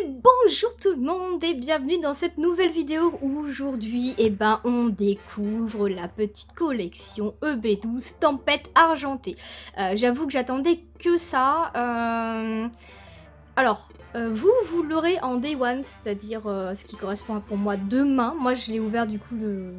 Bonjour tout le monde et bienvenue dans cette nouvelle vidéo où aujourd'hui on découvre la petite collection EB12 Tempête Argentée. J'avoue que j'attendais que ça. Vous l'aurez en Day One, c'est-à-dire ce qui correspond pour moi demain. Moi je l'ai ouvert du coup le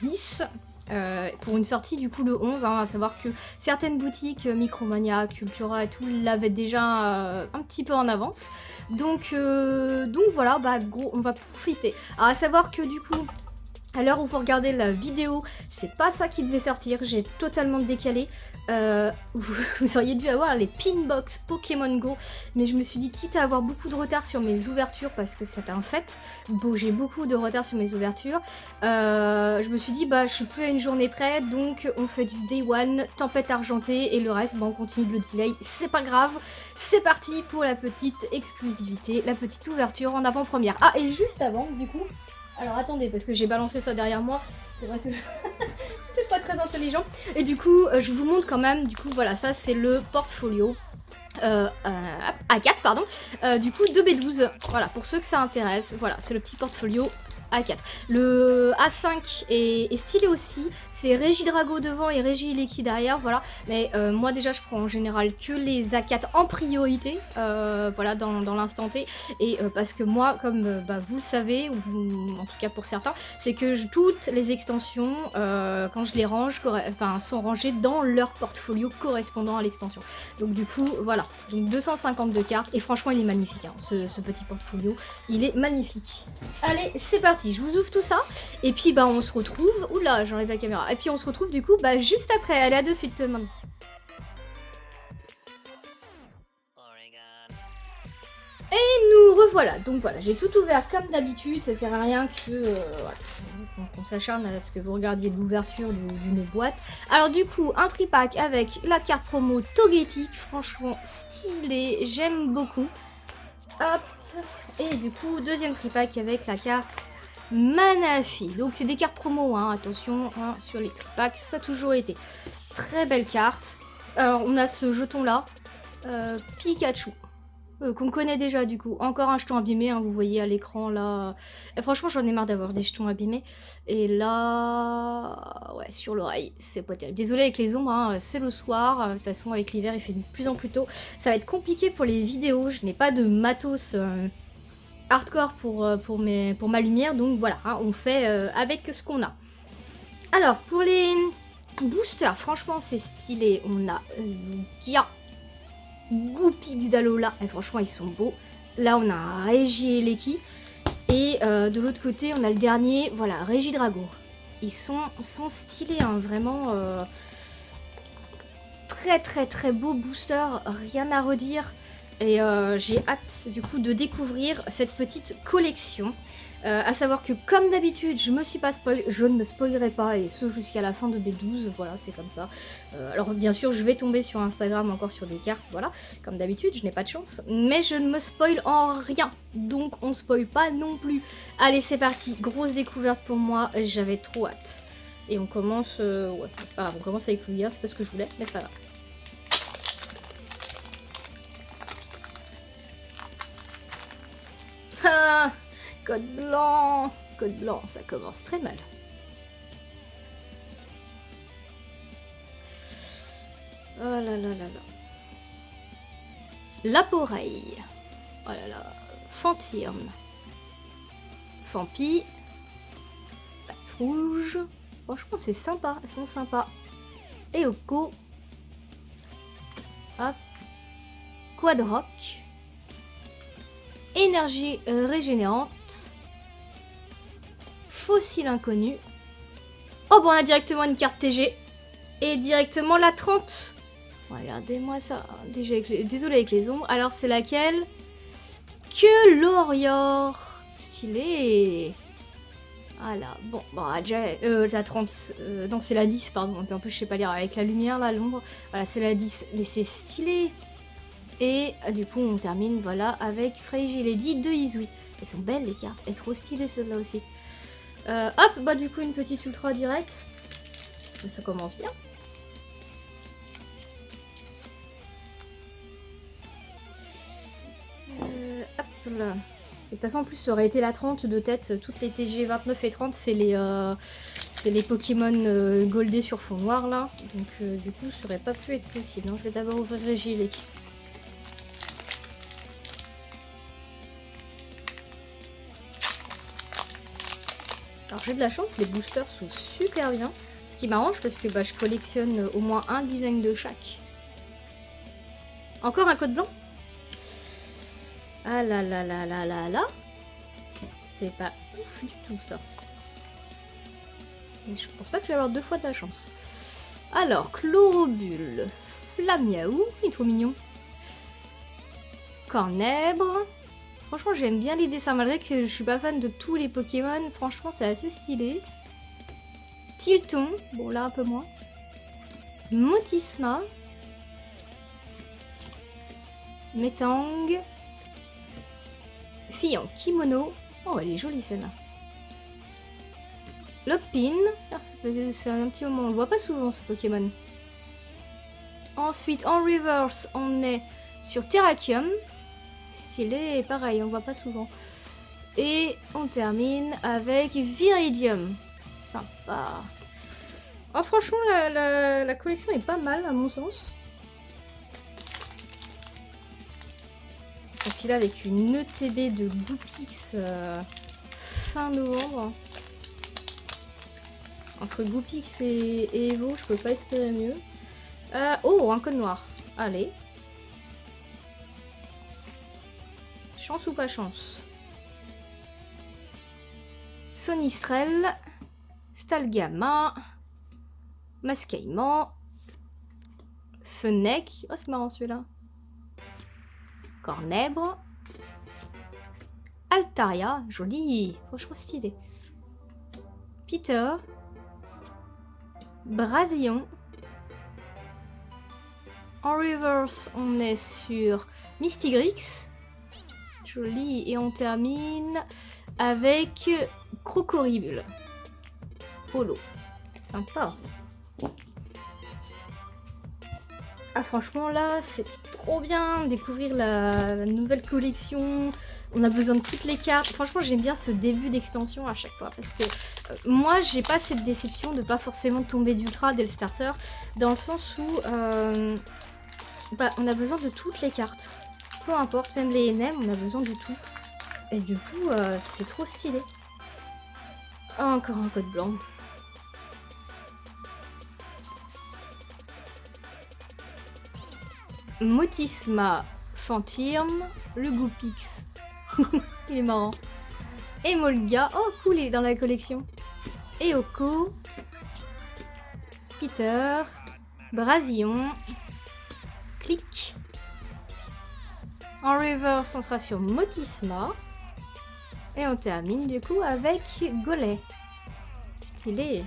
10. Pour une sortie du coup le 11, à savoir que certaines boutiques, Micromania, Cultura et tout, l'avaient déjà un petit peu en avance. Donc voilà, gros, on va profiter. À savoir que du coup, à l'heure où vous regardez la vidéo, c'est pas ça qui devait sortir, j'ai totalement décalé. Vous auriez dû avoir les Pinbox Pokémon Go, mais je me suis dit, quitte à avoir beaucoup de retard sur mes ouvertures, parce que c'est un fait, bon, j'ai beaucoup de retard sur mes ouvertures, je me suis dit, je suis plus à une journée près, donc on fait du Day One, Tempête Argentée, et le reste, on continue de le delay, c'est pas grave, c'est parti pour la petite exclusivité, la petite ouverture en avant-première. Ah, et juste avant, du coup... Alors attendez, parce que j'ai balancé ça derrière moi, c'est vrai que c'était pas très intelligent. Et du coup, je vous montre quand même, du coup voilà, ça c'est le portfolio. A4 pardon, du coup de B12, voilà, pour ceux que ça intéresse, voilà, c'est le petit portfolio A4. Le A5 est stylé aussi, c'est Regidrago devant et Regileki derrière, voilà, mais moi déjà je prends en général que les A4 en priorité, voilà, dans l'instant T, et parce que moi, comme vous le savez, ou en tout cas pour certains, c'est que toutes les extensions, quand je les range, sont rangées dans leur portfolio correspondant à l'extension. Donc du coup, voilà, donc 252 cartes, et franchement il est magnifique, hein, ce petit portfolio, il est magnifique. Allez, c'est parti, je vous ouvre tout ça, et puis on se retrouve, oula, j'enlève la caméra, et puis on se retrouve du coup juste après, allez à de suite maintenant. Et nous revoilà, donc voilà, j'ai tout ouvert comme d'habitude, ça sert à rien que voilà, qu'on s'acharne à ce que vous regardiez l'ouverture d'une boîte. Alors du coup, un tripack avec la carte promo Togetic, franchement stylé, j'aime beaucoup. Hop, et du coup, deuxième tripack avec la carte Manafi. Donc c'est des cartes promo, hein, attention, hein, sur les tripacks, ça a toujours été. Très belle carte. Alors on a ce jeton là, Pikachu. Qu'on connaît déjà du coup. Encore un jeton abîmé, hein, vous voyez à l'écran là. Et franchement j'en ai marre d'avoir des jetons abîmés. Et là... Ouais, sur l'oreille, c'est pas terrible. Désolée avec les ombres, hein, c'est le soir. De toute façon avec l'hiver il fait de plus en plus tôt. Ça va être compliqué pour les vidéos. Je n'ai pas de matos hardcore pour ma lumière. Donc voilà, hein, on fait avec ce qu'on a. Alors pour les boosters, franchement c'est stylé. On a Kia. Goupix d'Alola, et franchement ils sont beaux. Là on a un Regieleki, et de l'autre côté on a le dernier, voilà, Regidrago. Ils sont stylés, hein, vraiment très beaux boosters, rien à redire. Et j'ai hâte du coup de découvrir cette petite collection. À savoir que comme d'habitude, je me suis pas spoil, je ne me spoilerai pas, et ce jusqu'à la fin de B12, voilà, c'est comme ça. Alors bien sûr, je vais tomber sur Instagram encore sur des cartes, voilà, comme d'habitude, je n'ai pas de chance, mais je ne me spoil en rien, donc on spoil pas non plus. Allez, c'est parti, grosse découverte pour moi, j'avais trop hâte. Et on commence, ouais, c'est pas grave, on commence avec Lugia, c'est pas ce que je voulais, mais c'est pas grave. Ah, code blanc. Code blanc, ça commence très mal. Oh là là là là. Laporeille. Oh là là. Fantirme. Fampi. Passe rouge. Franchement, c'est sympa. Elles sont sympas. Eoko. Hop. Quadrock. Énergie régénérante. Fossile inconnu. Oh bon, on a directement une carte TG. Et directement la 30. Regardez-moi ça. Déjà désolé avec les ombres. Alors c'est laquelle? Que l'Orior. Stylé. Voilà. Bon, déjà la 30. Non, c'est la 10, pardon. En plus, je sais pas lire avec la lumière là, l'ombre. Voilà, c'est la 10. Mais c'est stylé. Et du coup, on termine voilà avec Fragility de Izui. Elles sont belles les cartes. Elles sont trop stylées celle-là aussi. Hop, du coup, une petite ultra directe. Ça commence bien. Hop là. de toute façon, en plus, ça aurait été la 30 de tête. Toutes les TG 29 et 30, c'est les Pokémon goldés sur fond noir, là. Donc, du coup, ça aurait pas pu être possible. Hein. Je vais d'abord ouvrir les gilets. Alors, j'ai de la chance, les boosters sont super bien. Ce qui m'arrange parce que je collectionne au moins un design de chaque. Encore un code blanc? Ah là là là là là là. C'est pas ouf du tout ça. Mais je pense pas que je vais avoir 2 fois de la chance. Alors, Chlorobule, Flamiaou, il est trop mignon. Cornèbre. Franchement, j'aime bien les dessins, malgré que je suis pas fan de tous les Pokémon. Franchement, c'est assez stylé. Tilton, bon là un peu moins. Motisma. Metang. Fille en kimono. Oh, elle est jolie celle-là. Lockpin. Ah, c'est un petit moment, on le voit pas souvent ce Pokémon. Ensuite, en reverse, on est sur Terrakium. Stylé, pareil, on voit pas souvent. Et on termine avec Viridium. Sympa. Oh, franchement, la collection est pas mal, à mon sens. Et puis là, avec une ETB de Goopix fin novembre. Entre Goopix et Evo, je peux pas espérer mieux. Oh, un code noir. Allez. Chance ou pas chance? Sonistrel, Stalgama, Mascaïman, Fennec, oh c'est marrant celui-là, Cornèbre, Altaria, joli, franchement stylé, Peter, Brasillon, en reverse on est sur Mystigrix, joli, et on termine avec Crocoribule. Polo. Sympa. Ah franchement là, c'est trop bien de découvrir la nouvelle collection. On a besoin de toutes les cartes. Franchement, j'aime bien ce début d'extension à chaque fois. Parce que moi, j'ai pas cette déception de pas forcément tomber d'ultra dès le starter. Dans le sens où on a besoin de toutes les cartes. Peu importe, même les NM, on a besoin de tout. Et du coup, c'est trop stylé. Encore un code blanc. Motisma, Fantirm, le Goopix. Il est marrant. Emolga, oh cool, il est dans la collection. Eoko, Peter, Brasillon, Click. En reverse, on sera sur Motisma. Et on termine du coup avec Golay. Stylé.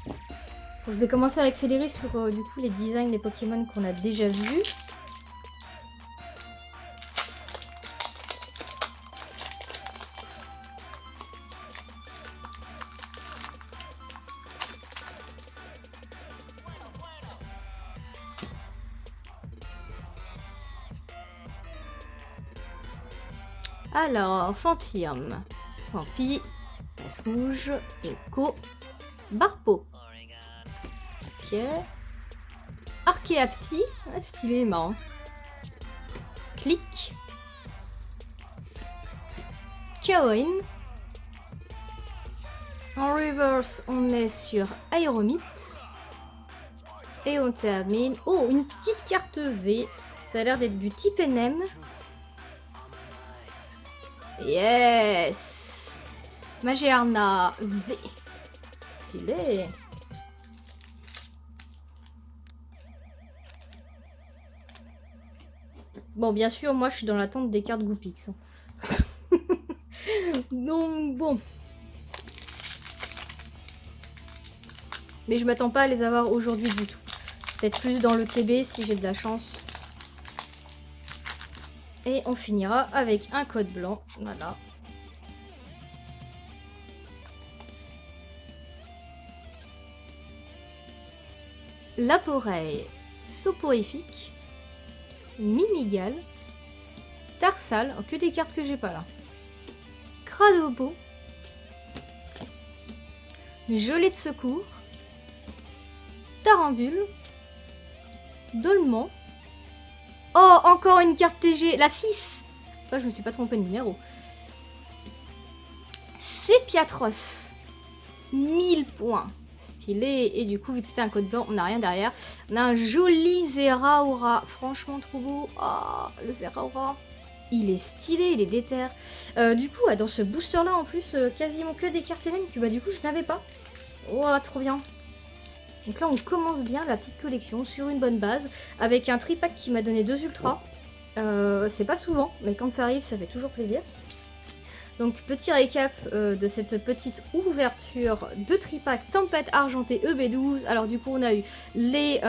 Bon, je vais commencer à accélérer sur du coup les designs des Pokémon qu'on a déjà vus. Alors, Fantirm, Vampi, Passe Rouge, Echo, Barpo. Ok. Archeapti, ah, stylé, marrant. Click. Kaoin. En reverse, on est sur Aéromite. Et on termine. Oh, une petite carte V. Ça a l'air d'être du type NM. Yes! Magearna V. Stylé. Bon, bien sûr, moi je suis dans l'attente des cartes Goopix. Donc bon. Mais je m'attends pas à les avoir aujourd'hui du tout. Peut-être plus dans le TB si j'ai de la chance. Et on finira avec un code blanc. Voilà. Laporeille, Soporifique, Minigal, Tarsal, oh, que des cartes que j'ai pas là. Cradobo. Gelée de secours. Tarambule. Dolman. Oh, encore une carte TG. La 6. Oh, je me suis pas trompée de numéro. Sepiatros. 1000 points. Stylé. Et du coup, vu que c'était un code blanc, on n'a rien derrière. On a un joli Zeraora. Franchement, trop beau. Oh, le Zeraora. Il est stylé, il est déter. Du coup, dans ce booster-là, en plus, quasiment que des cartes Hélène que bah, du coup, je n'avais pas. Oh, trop bien. Donc là, on commence bien la petite collection sur une bonne base. Avec un tripack qui m'a donné 2 ultras. C'est pas souvent, mais quand ça arrive, ça fait toujours plaisir. Donc, petit récap de cette petite ouverture de tripack Tempête Argentée EB12. Alors, du coup, on a eu les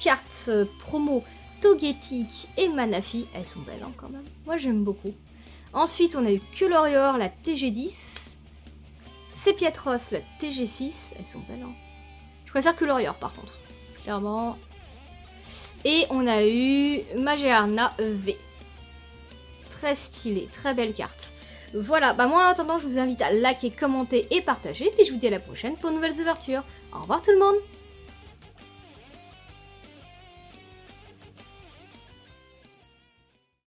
cartes promo Togetic et Manafi. Elles sont belles hein, quand même. Moi, j'aime beaucoup. Ensuite, on a eu Colorior, la TG10. Sepiatros, la TG6. Elles sont belles. Hein. Je préfère Colorior, par contre. Clairement. Et on a eu Magearna V. Très stylé, très belle carte. Voilà, bah moi en attendant, je vous invite à liker, commenter et partager. Puis je vous dis à la prochaine pour de nouvelles ouvertures. Au revoir tout le monde!